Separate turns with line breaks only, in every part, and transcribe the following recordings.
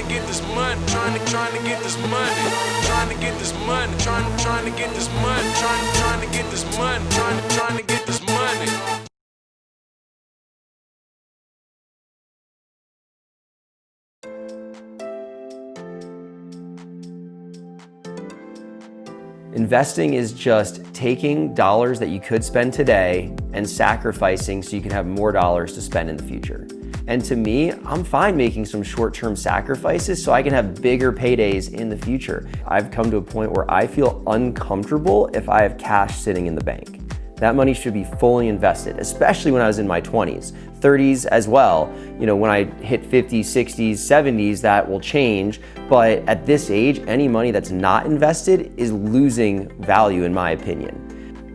to get this money, trying to get this money, trying to get this money, trying to get this money, trying to get this money, trying to get this money.
Investing is just taking dollars that you could spend today and sacrificing so you can have more dollars to spend in the future. And to me, I'm fine making some short-term sacrifices so I can have bigger paydays in the future. I've come to a point where I feel uncomfortable if I have cash sitting in the bank. That money should be fully invested, especially when I was in my 20s, 30s as well. You know, when I hit 50s, 60s, 70s, that will change. But at this age, any money that's not invested is losing value, in my opinion.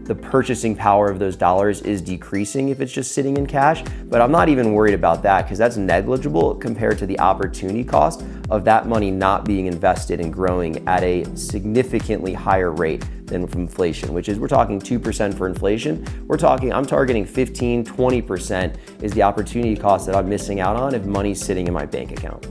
The purchasing power of those dollars is decreasing if it's just sitting in cash, but I'm not even worried about that because that's negligible compared to the opportunity cost of that money not being invested and growing at a significantly higher rate than from inflation, which is, we're talking 2% for inflation. I'm targeting 15, 20% is the opportunity cost that I'm missing out on if money's sitting in my bank account.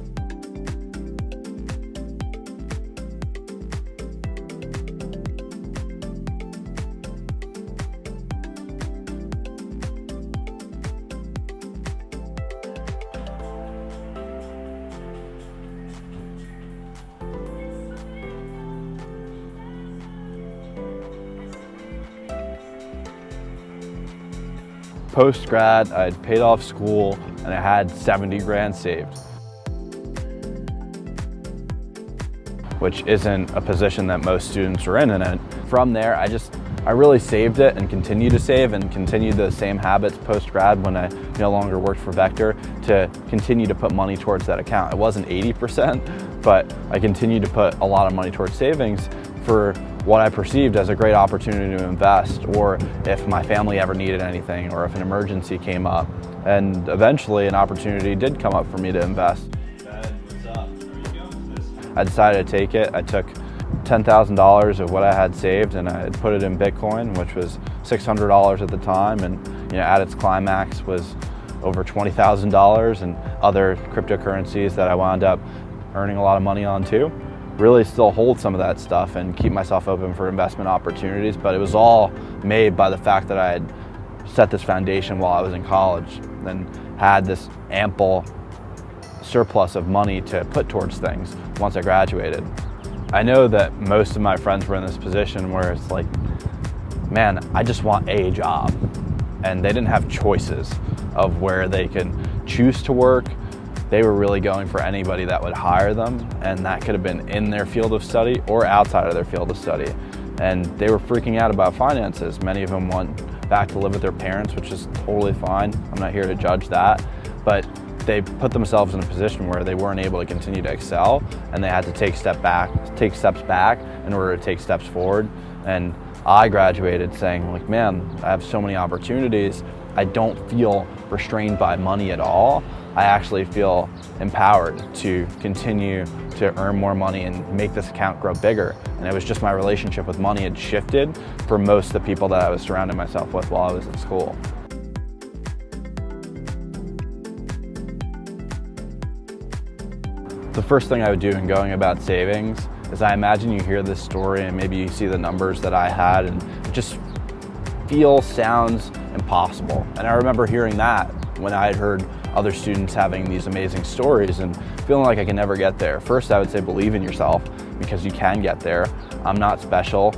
Post-grad, I had paid off school and I had 70 grand saved, which isn't a position that most students are in. And from there, I really saved it and continued to save and continued the same habits post-grad when I no longer worked for Vector to continue to put money towards that account. It wasn't 80%, but I continued to put a lot of money towards savings for what I perceived as a great opportunity to invest, or if my family ever needed anything, or if an emergency came up. And eventually an opportunity did come up for me to invest. I decided to take it. I took $10,000 of what I had saved and I had put it in Bitcoin, which was $600 at the time, and at its climax was over $20,000, and other cryptocurrencies that I wound up earning a lot of money on too. Really still hold some of that stuff and keep myself open for investment opportunities, but it was all made by the fact that I had set this foundation while I was in college and had this ample surplus of money to put towards things once I graduated. I know that most of my friends were in this position where it's like, man, I just want a job, and they didn't have choices of where they can choose to work. They were really going for anybody that would hire them, and that could have been in their field of study or outside of their field of study. And they were freaking out about finances. Many of them went back to live with their parents, which is totally fine. I'm not here to judge that, but they put themselves in a position where they weren't able to continue to excel, and they had to take steps back in order to take steps forward. And I graduated saying, like, man, I have so many opportunities. I don't feel restrained by money at all. I actually feel empowered to continue to earn more money and make this account grow bigger. And it was just my relationship with money had shifted for most of the people that I was surrounding myself with while I was at school. The first thing I would do in going about savings is, I imagine you hear this story and maybe you see the numbers that I had and it just sounds impossible. And I remember hearing that when I had heard other students having these amazing stories and feeling like I can never get there. First, I would say believe in yourself, because you can get there. I'm not special.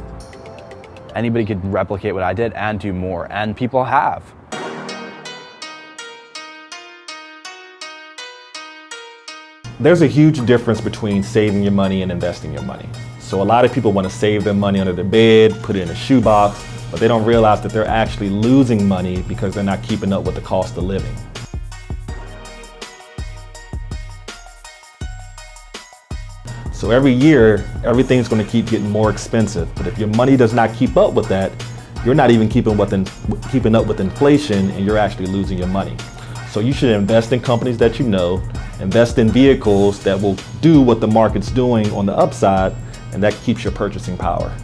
Anybody could replicate what I did and do more, and people have.
There's a huge difference between saving your money and investing your money. So a lot of people want to save their money under their bed, put it in a shoebox, but they don't realize that they're actually losing money because they're not keeping up with the cost of living. So every year, everything's going to keep getting more expensive. But if your money does not keep up with that, you're not even keeping up with inflation, and you're actually losing your money. So you should invest in companies that you know, invest in vehicles that will do what the market's doing on the upside, and that keeps your purchasing power.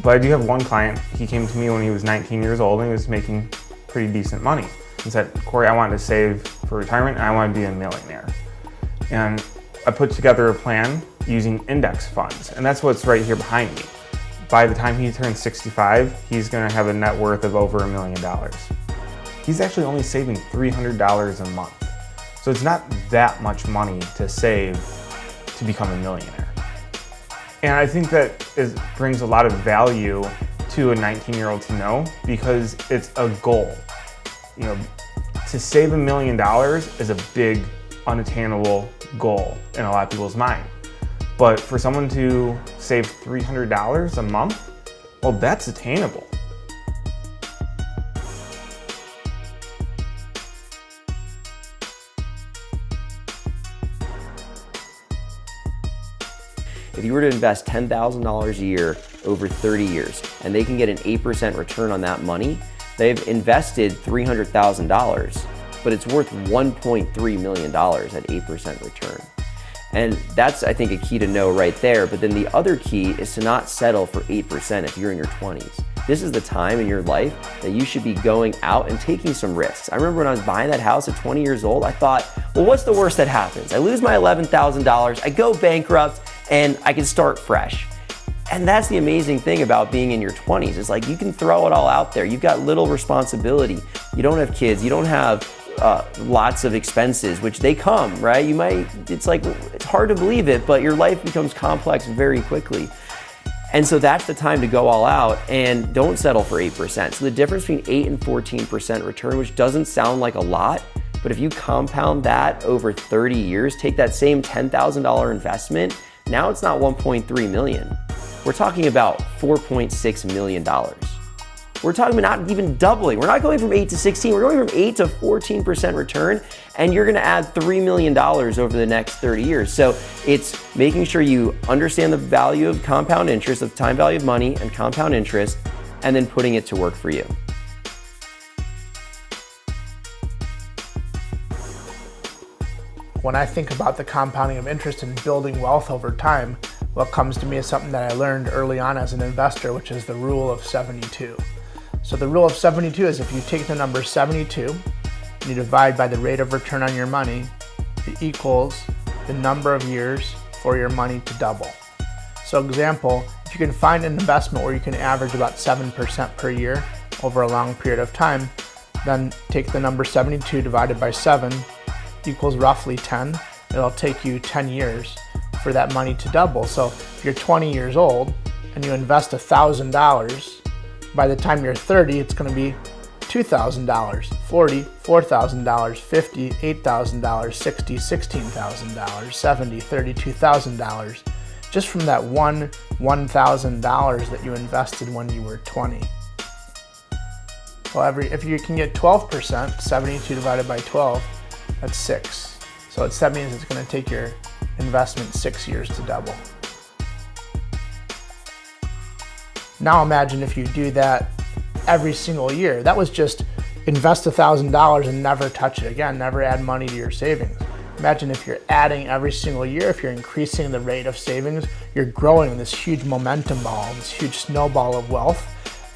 But I do have one client, he came to me when he was 19 years old and he was making pretty decent money. He said, Corey, I wanted to save for retirement and I want to be a millionaire. And I put together a plan using index funds, and that's what's right here behind me. By the time he turns 65, he's gonna have a net worth of over $1 million. He's actually only saving $300 a month. So it's not that much money to save to become a millionaire. And I think that brings a lot of value to a 19-year-old to know, because it's a goal. You know, to save $1 million is a big, unattainable goal in a lot of people's mind. But for someone to save $300 a month, well, that's attainable.
If you were to invest $10,000 a year over 30 years, and they can get an 8% return on that money, they've invested $300,000, but it's worth $1.3 million at 8% return. And that's, I think, a key to know right there. But then the other key is to not settle for 8% if you're in your 20s. This is the time in your life that you should be going out and taking some risks. I remember when I was buying that house at 20 years old, I thought, well, what's the worst that happens? I lose my $11,000, I go bankrupt, and I can start fresh. And that's the amazing thing about being in your 20s. It's like you can throw it all out there. You've got little responsibility. You don't have kids. You don't have lots of expenses, which they come, right? It's hard to believe it, but your life becomes complex very quickly. And so that's the time to go all out and don't settle for 8%. So the difference between 8 and 14% return, which doesn't sound like a lot, but if you compound that over 30 years, take that same $10,000 investment, now it's not 1.3 million. We're talking about $4.6 million. We're talking about not even doubling. We're not going from 8 to 16, we're going from 8 to 14% return, and you're gonna add $3 million over the next 30 years. So it's making sure you understand the value of compound interest, the time value of money and compound interest, and then putting it to work for you.
When I think about the compounding of interest and building wealth over time, what comes to me is something that I learned early on as an investor, which is the rule of 72. So the rule of 72 is if you take the number 72 and you divide by the rate of return on your money, it equals the number of years for your money to double. So example, if you can find an investment where you can average about 7% per year over a long period of time, then take the number 72 divided by 7 equals roughly 10. It'll take you 10 years for that money to double. So if you're 20 years old and you invest $1,000, by the time you're 30, it's gonna be $2,000, 40, $4,000, $50, $8,000, $60, $16,000, 70, $32,000, just from that $1,000 that you invested when you were 20. Well, if you can get 12%, 72 divided by 12, that's 6. So that means it's gonna take your investment 6 years to double. Now imagine if you do that every single year. That was just invest $1,000 and never touch it again, never add money to your savings. Imagine if you're adding every single year, if you're increasing the rate of savings, you're growing this huge momentum ball, this huge snowball of wealth.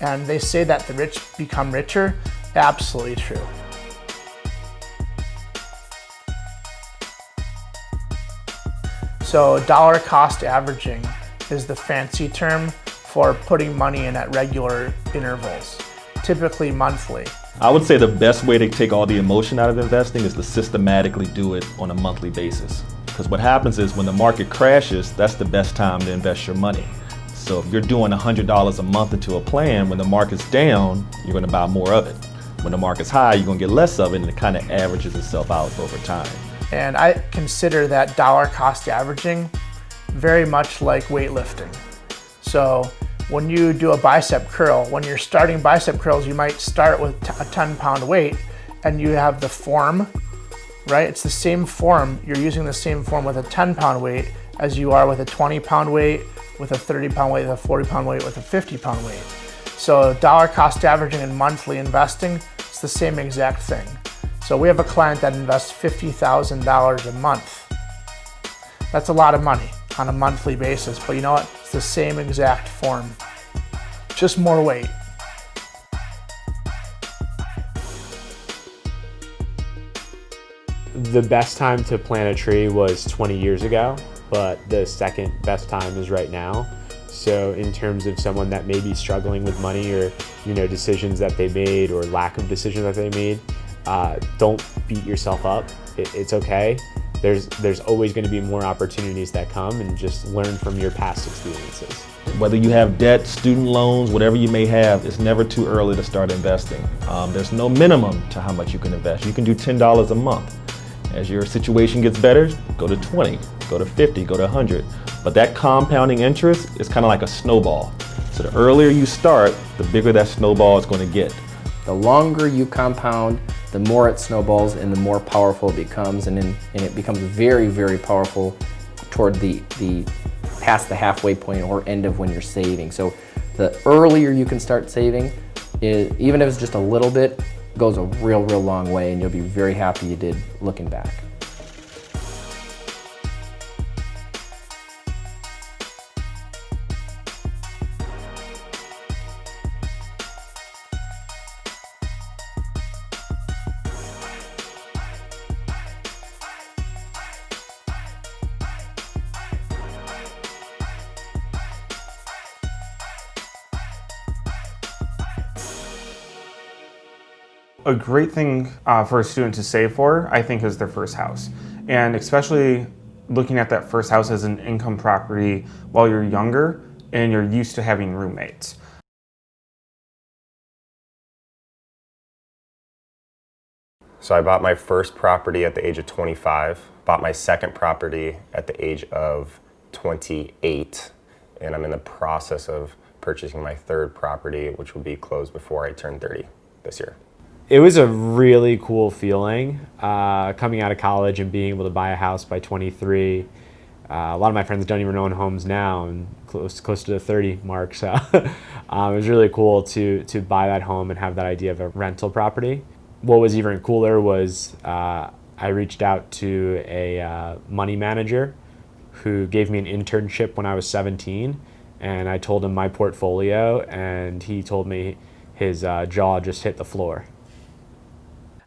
And they say that the rich become richer. Absolutely true. So dollar cost averaging is the fancy term for putting money in at regular intervals, typically monthly.
I would say the best way to take all the emotion out of investing is to systematically do it on a monthly basis. Because what happens is when the market crashes, that's the best time to invest your money. So if you're doing $100 a month into a plan, when the market's down, you're gonna buy more of it. When the market's high, you're gonna get less of it, and it kind of averages itself out over time.
And I consider that dollar cost averaging very much like weightlifting. So when you do a bicep curl, when you're starting bicep curls, you might start with a 10-pound weight and you have the form, right? It's the same form. You're using the same form with a 10-pound weight as you are with a 20-pound weight, with a 30-pound weight, with a 40-pound weight, with a 50-pound weight. So dollar cost averaging and monthly investing, it's the same exact thing. So we have a client that invests $50,000 a month. That's a lot of money on a monthly basis, but you know what? It's the same exact form. just more weight.
The best time to plant a tree was 20 years ago, but the second best time is right now. So in terms of someone that may be struggling with money or decisions that they made or lack of decisions that they made, don't beat yourself up. It's okay. There's always going to be more opportunities that come, and just learn from your past experiences.
Whether you have debt, student loans, whatever you may have, it's never too early to start investing. There's no minimum to how much you can invest. You can do $10 a month. As your situation gets better, go to 20, go to 50, go to 100. But that compounding interest is kind of like a snowball. So the earlier you start, the bigger that snowball is going to get.
The longer you compound, the more it snowballs and the more powerful it becomes, and it becomes very, very powerful toward the past the halfway point or end of when you're saving. So the earlier you can start saving, even if it's just a little bit, goes a real long way, and you'll be very happy you did looking back.
A great thing for a student to save for, I think, is their first house. And especially looking at that first house as an income property while you're younger and you're used to having roommates.
So I bought my first property at the age of 25, bought my second property at the age of 28, and I'm in the process of purchasing my third property, which will be closed before I turn 30 this year.
It was a really cool feeling coming out of college and being able to buy a house by 23. A lot of my friends don't even own homes now, and close to the 30 mark. So it was really cool to buy that home and have that idea of a rental property. What was even cooler was I reached out to a money manager who gave me an internship when I was 17, and I told him my portfolio, and he told me his jaw just hit the floor.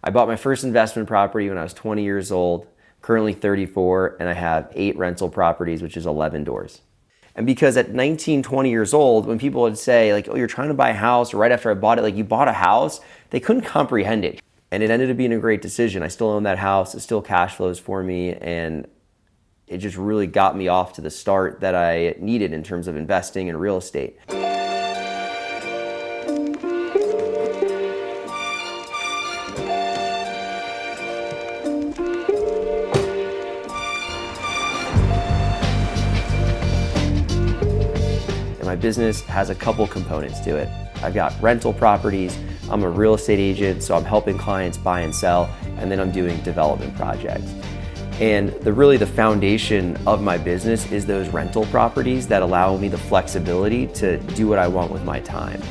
I bought my first investment property when I was 20 years old, currently 34, and I have 8 rental properties, which is 11 doors. And because at 19, 20 years old, when people would say like, oh, you're trying to buy a house, or right after I bought it, like you bought a house, they couldn't comprehend it. And it ended up being a great decision. I still own that house, it still cash flows for me, and it just really got me off to the start that I needed in terms of investing in real estate. My business has a couple components to it. I've got rental properties, I'm a real estate agent, so I'm helping clients buy and sell, and then I'm doing development projects. And really the foundation of my business is those rental properties that allow me the flexibility to do what I want with my time.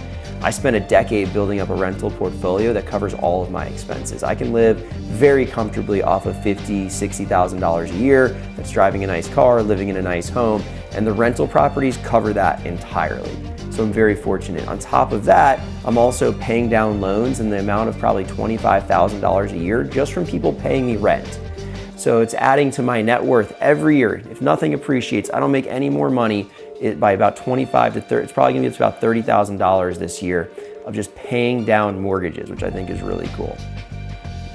I spent a decade building up a rental portfolio that covers all of my expenses. I can live very comfortably off of $50,000, $60,000 a year, that's driving a nice car, living in a nice home, and the rental properties cover that entirely. So I'm very fortunate. On top of that, I'm also paying down loans in the amount of probably $25,000 a year just from people paying me rent. So it's adding to my net worth every year. If nothing appreciates, I don't make any more money by about 25 to 30, it's probably gonna be about $30,000 this year of just paying down mortgages, which I think is really cool.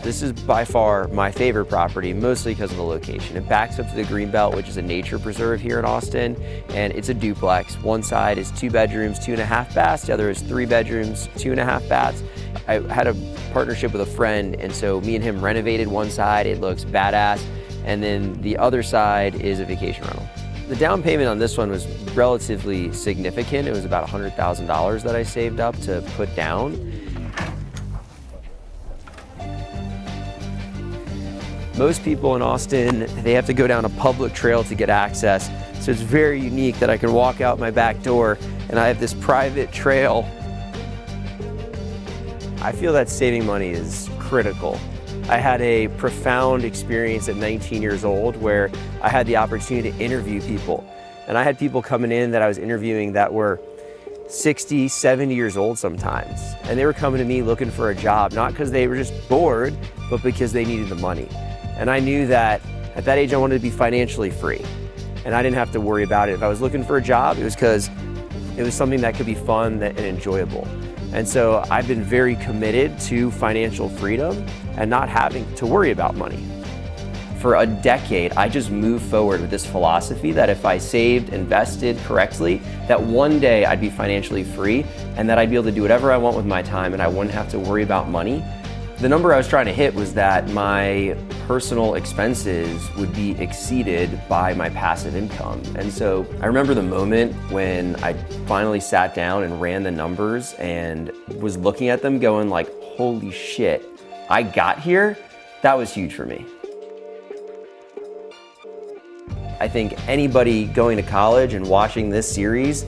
This is by far my favorite property, mostly because of the location. It backs up to the Greenbelt, which is a nature preserve here in Austin, and it's a duplex. One side is 2 bedrooms, 2.5 baths. The other is 3 bedrooms, 2.5 baths. I had a partnership with a friend, and so me and him renovated one side. It looks badass, and then the other side is a vacation rental. The down payment on this one was relatively significant. It was about $100,000 that I saved up to put down. Most people in Austin, they have to go down a public trail to get access. So it's very unique that I can walk out my back door and I have this private trail. I feel that saving money is critical. I had a profound experience at 19 years old where I had the opportunity to interview people. And I had people coming in that I was interviewing that were 60, 70 years old sometimes. And they were coming to me looking for a job, not because they were just bored, but because they needed the money. And I knew that at that age I wanted to be financially free. And I didn't have to worry about it. If I was looking for a job, it was because it was something that could be fun and enjoyable. And so I've been very committed to financial freedom and not having to worry about money. For a decade, I just moved forward with this philosophy that if I saved, invested correctly, that one day I'd be financially free and that I'd be able to do whatever I want with my time and I wouldn't have to worry about money. The number I was trying to hit was that my personal expenses would be exceeded by my passive income. And so I remember the moment when I finally sat down and ran the numbers and was looking at them going like, holy shit, I got here. That was huge for me. I think anybody going to college and watching this series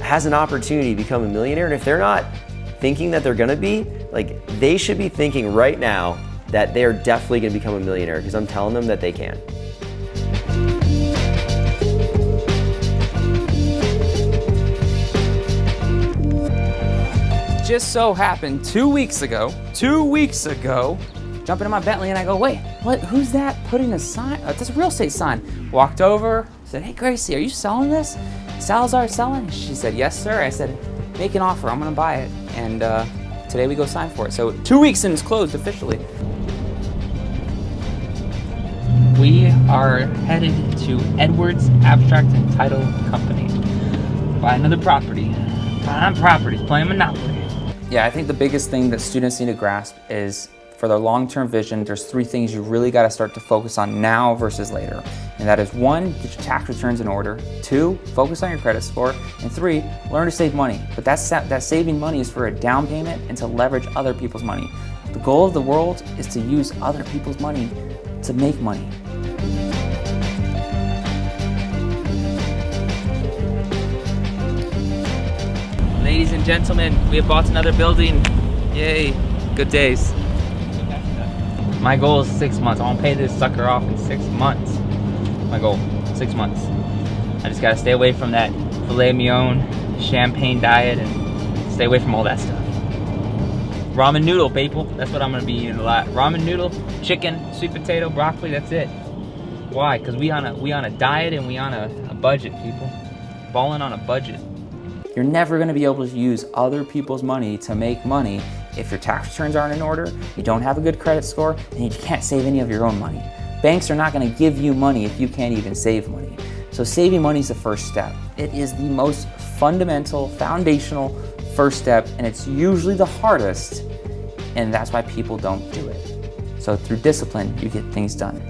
has an opportunity to become a millionaire. And if they're not thinking that they're gonna be, like, they should be thinking right now that they're definitely gonna become a millionaire, because I'm telling them that they can.
Just so happened 2 weeks ago, jumping in my Bentley and I go, wait, what? Who's that putting a sign? That's a real estate sign. Walked over, said, hey Gracie, are you selling this? Salazar selling? She said, yes sir. I said, make an offer, I'm gonna buy it. And today we go sign for it. So 2 weeks and it's closed officially.
We are headed to Edwards Abstract and Title Company. Buy another property. Buying properties, playing Monopoly.
Yeah, I think the biggest thing that students need to grasp is for their long-term vision, there's 3 things you really got to start to focus on now versus later. And that is 1, get your tax returns in order. 2, focus on your credit score. And 3, learn to save money. But that saving money is for a down payment and to leverage other people's money. The goal of the world is to use other people's money to make money.
Ladies and gentlemen, we have bought another building. Yay, good days. My goal is 6 months. I want to pay this sucker off in 6 months. My goal, 6 months. I just gotta stay away from that filet mignon, champagne diet, and stay away from all that stuff. Ramen noodle, people. That's what I'm gonna be eating a lot. Ramen noodle, chicken, sweet potato, broccoli, that's it. Why? Because we on a diet and we on a budget, people. Balling on a budget.
You're never going to be able to use other people's money to make money if your tax returns aren't in order, you don't have a good credit score, and you can't save any of your own money. Banks are not going to give you money if you can't even save money. So saving money is the first step. It is the most fundamental, foundational first step, and it's usually the hardest, and that's why people don't do it. So through discipline, you get things done.